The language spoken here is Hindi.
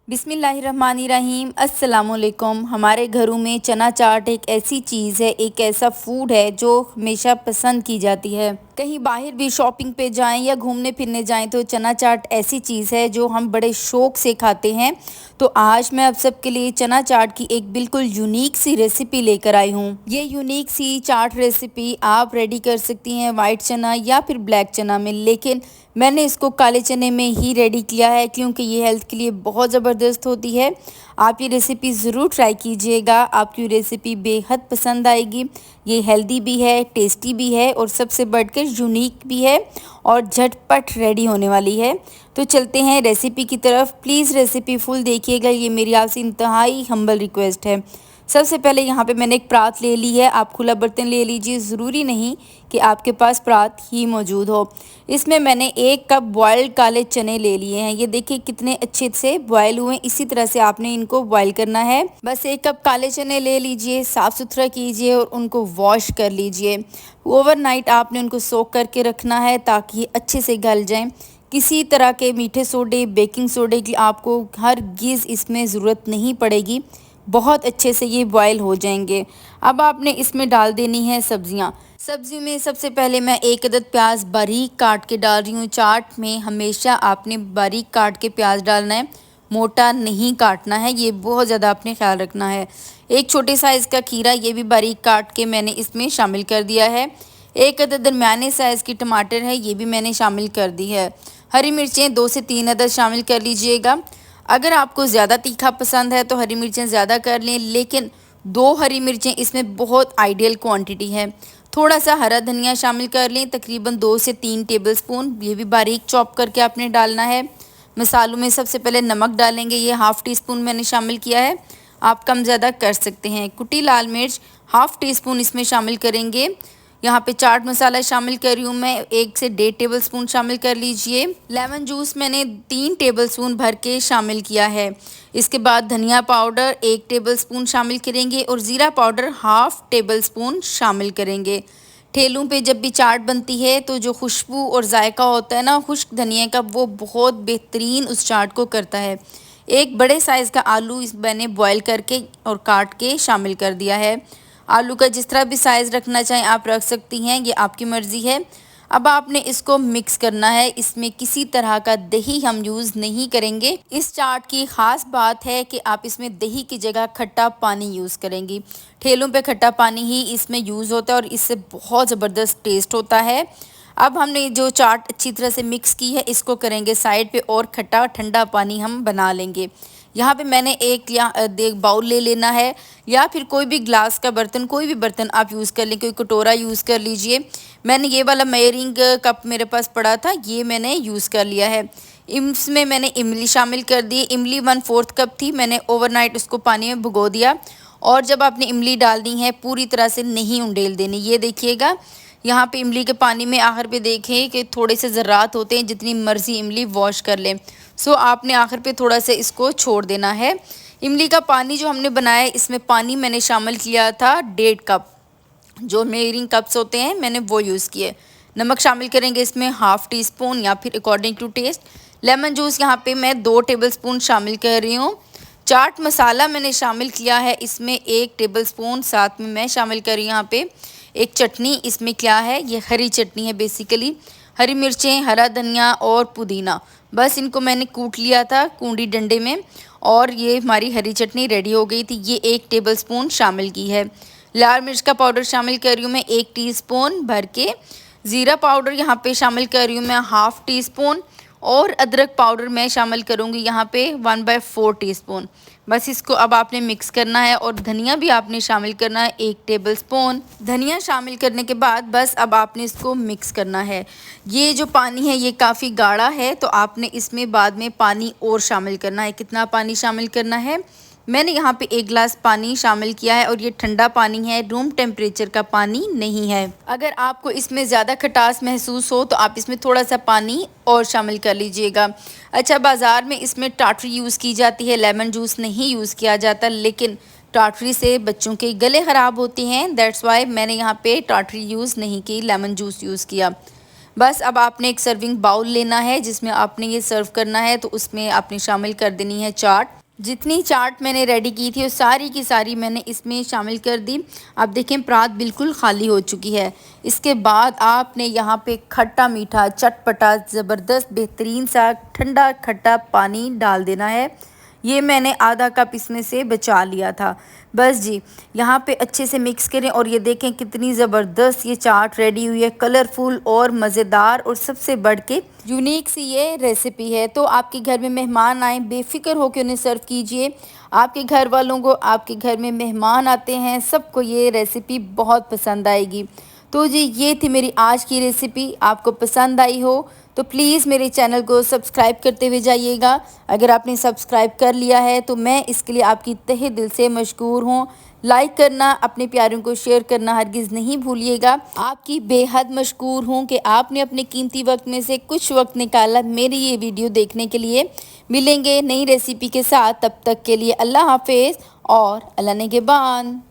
बिस्मिल्लाहिर्रहमानिर्रहीम अस्सलामुअलैकुम। हमारे घरों में चना चाट एक ऐसी चीज़ है, एक ऐसा फूड है जो हमेशा पसंद की जाती है। कहीं बाहर भी शॉपिंग पे जाएं या घूमने फिरने जाएं तो चना चाट ऐसी चीज़ है जो हम बड़े शौक से खाते हैं। तो आज मैं आप सबके लिए चना चाट की एक बिल्कुल यूनिक सी रेसिपी लेकर आई हूँ। ये यूनिक सी चाट रेसिपी आप रेडी कर सकती हैं वाइट चना या फिर ब्लैक चना में, लेकिन मैंने इसको काले चने में ही रेडी किया है क्योंकि ये हेल्थ के लिए बहुत ज़बरदस्त होती है। आप ये रेसिपी ज़रूर ट्राई कीजिएगा, आपकी रेसिपी बेहद पसंद आएगी। ये हेल्दी भी है, टेस्टी भी है और सबसे बढ़कर यूनिक भी है और झटपट रेडी होने वाली है। तो चलते हैं रेसिपी की तरफ। प्लीज़ रेसिपी फुल देखिएगा, ये मेरी आपसे इंतहाई हम्बल रिक्वेस्ट है। सबसे पहले यहाँ पे मैंने एक परात ले ली है। आप खुला बर्तन ले लीजिए, ज़रूरी नहीं कि आपके पास परात ही मौजूद हो। इसमें मैंने 1 कप बॉयल्ड काले चने ले लिए हैं। ये देखिए कितने अच्छे से बॉयल हुए। इसी तरह से आपने इनको बॉयल करना है। बस 1 कप काले चने ले लीजिए, साफ़ सुथरा कीजिए और उनको वॉश कर लीजिए। ओवरनाइट आपने उनको सोक करके रखना है ताकि ये अच्छे से गल जाएँ। किसी तरह के मीठे सोडे, बेकिंग सोडे की आपको हरगिज़ इसमें ज़रूरत नहीं पड़ेगी। बहुत अच्छे से ये बॉयल हो जाएंगे। अब आपने इसमें डाल देनी है सब्जियाँ। सब्जी में सबसे पहले मैं 1 अदद प्याज बारीक काट के डाल रही हूँ। चाट में हमेशा आपने बारीक काट के प्याज डालना है, मोटा नहीं काटना है, ये बहुत ज़्यादा आपने ख्याल रखना है। एक छोटे साइज़ का खीरा, ये भी बारीक काट के मैंने इसमें शामिल कर दिया है। 1 अदद दरमियाने साइज़ की टमाटर है, ये भी मैंने शामिल कर दी है। हरी मिर्चें 2 से 3 अदद शामिल कर लीजिएगा। अगर आपको ज़्यादा तीखा पसंद है तो हरी मिर्चें ज़्यादा कर लें, लेकिन 2 हरी मिर्चें इसमें बहुत आइडियल क्वांटिटी है। थोड़ा सा हरा धनिया शामिल कर लें, तकरीबन 2 से 3 टेबलस्पून, ये भी बारीक चॉप करके आपने डालना है। मसालों में सबसे पहले नमक डालेंगे, ये हाफ़ टी स्पून मैंने शामिल किया है, आप कम ज़्यादा कर सकते हैं। कुटी लाल मिर्च हाफ़ टी स्पून इसमें शामिल करेंगे। यहाँ पे चाट मसाला शामिल कर रही हूँ मैं, 1 से 1.5 टेबलस्पून शामिल कर लीजिए। लेमन जूस मैंने 3 टेबलस्पून भर के शामिल किया है। इसके बाद धनिया पाउडर 1 टेबलस्पून शामिल करेंगे और ज़ीरा पाउडर हाफ़ टेबलस्पून शामिल करेंगे। ठेलों पे जब भी चाट बनती है तो जो खुशबू और जायका होता है ना खुश्क धनिया का, वो बहुत बेहतरीन उस चाट को करता है। एक बड़े साइज़ का आलू इस मैंने बॉयल करके और काट के शामिल कर दिया है। आलू का जिस तरह भी साइज़ रखना चाहें आप रख सकती हैं, ये आपकी मर्ज़ी है। अब आपने इसको मिक्स करना है। इसमें किसी तरह का दही हम यूज़ नहीं करेंगे। इस चाट की ख़ास बात है कि आप इसमें दही की जगह खट्टा पानी यूज़ करेंगी। ठेलों पे खट्टा पानी ही इसमें यूज़ होता है और इससे बहुत ज़बरदस्त टेस्ट होता है। अब हमने जो चाट अच्छी तरह से मिक्स की है, इसको करेंगे साइड पे और खट्टा ठंडा पानी हम बना लेंगे। यहाँ पे मैंने एक बाउल ले लेना है या फिर कोई भी ग्लास का बर्तन, कोई भी बर्तन आप यूज़ कर लें, कोई कटोरा यूज़ कर लीजिए। मैंने ये वाला मेयरिंग कप मेरे पास पड़ा था, ये मैंने यूज़ कर लिया है। इसमें मैंने इमली शामिल कर दी। इमली 1/4 कप थी, मैंने ओवरनाइट उसको पानी में भिगो दिया। और जब आपने इमली डालनी है पूरी तरह से नहीं उंडेल देनी। ये देखिएगा यहाँ पे इमली के पानी में आखिर पे देखें कि थोड़े से ज़र्रात होते हैं, जितनी मर्ज़ी इमली वॉश कर लें। सो आपने आखिर पे थोड़ा सा इसको छोड़ देना है। इमली का पानी जो हमने बनाया है, इसमें पानी मैंने शामिल किया था 1.5 कप। जो मेयरिंग कप्स होते हैं मैंने वो यूज़ किए। नमक शामिल करेंगे इसमें हाफ़ टी स्पून या फिर according to taste. Lemon juice यहाँ पे मैं 2 टेबलस्पून शामिल कर रही हूँ। चाट मसाला मैंने शामिल किया है इसमें 1 टेबलस्पून। साथ में मैं शामिल कर रही हूँ यहाँ पे एक चटनी। इसमें क्या है, ये हरी चटनी है बेसिकली। हरी मिर्चें, हरा धनिया और पुदीना, बस इनको मैंने कूट लिया था कूंडी डंडे में और ये हमारी हरी चटनी रेडी हो गई थी। ये 1 टेबलस्पून शामिल की है। लाल मिर्च का पाउडर शामिल कर रही हूँ मैं 1 टीस्पून भर के। ज़ीरा पाउडर यहाँ पे शामिल कर रही हूँ मैं हाफ़ टी स्पून और अदरक पाउडर मैं शामिल करूँगी यहाँ पे 1/4 टीस्पून। बस इसको अब आपने मिक्स करना है और धनिया भी आपने शामिल करना है 1 टेबलस्पून। धनिया शामिल करने के बाद बस अब आपने इसको मिक्स करना है। ये जो पानी है ये काफ़ी गाढ़ा है, तो आपने इसमें बाद में पानी और शामिल करना है। कितना पानी शामिल करना है, मैंने यहाँ पे 1 गिलास पानी शामिल किया है और ये ठंडा पानी है, रूम टेम्परेचर का पानी नहीं है। अगर आपको इसमें ज़्यादा खटास महसूस हो तो आप इसमें थोड़ा सा पानी और शामिल कर लीजिएगा। अच्छा, बाज़ार में इसमें टाटरी यूज़ की जाती है, लेमन जूस नहीं यूज़ किया जाता, लेकिन टाटरी से बच्चों के गले ख़राब होते हैं, दैट्स वाई मैंने यहाँ पे टाटरी यूज़ नहीं की, लेमन जूस यूज़ किया। बस अब आपने एक सर्विंग बाउल लेना है जिसमें आपने ये सर्व करना है, तो उसमें आपने शामिल कर देनी है चाट। जितनी चाट मैंने रेडी की थी वो सारी की सारी मैंने इसमें शामिल कर दी। आप देखें परात बिल्कुल खाली हो चुकी है। इसके बाद आपने यहाँ पे खट्टा मीठा चटपटा ज़बरदस्त बेहतरीन सा ठंडा खट्टा पानी डाल देना है। ये मैंने आधा कप इसमें से बचा लिया था। बस जी, यहाँ पे अच्छे से मिक्स करें और ये देखें कितनी ज़बरदस्त ये चाट रेडी हुई है, कलरफुल और मज़ेदार और सबसे बढ़ के यूनिक सी ये रेसिपी है। तो आपके घर में मेहमान आए बेफ़िक्र होकर उन्हें सर्व कीजिए। आपके घर वालों को, आपके घर में मेहमान आते हैं, सबको ये रेसिपी बहुत पसंद आएगी। तो जी ये थी मेरी आज की रेसिपी। आपको पसंद आई हो तो प्लीज़ मेरे चैनल को सब्सक्राइब करते हुए जाइएगा। अगर आपने सब्सक्राइब कर लिया है तो मैं इसके लिए आपकी तहे दिल से मशकूर हूँ। लाइक करना, अपने प्यारों को शेयर करना हरगिज़ नहीं भूलिएगा। आपकी बेहद मशकूर हूँ कि आपने अपने कीमती वक्त में से कुछ वक्त निकाला मेरी ये वीडियो देखने के लिए। मिलेंगे नई रेसिपी के साथ, तब तक के लिए अल्लाह हाफिज़ और अल्लाह निगहबान।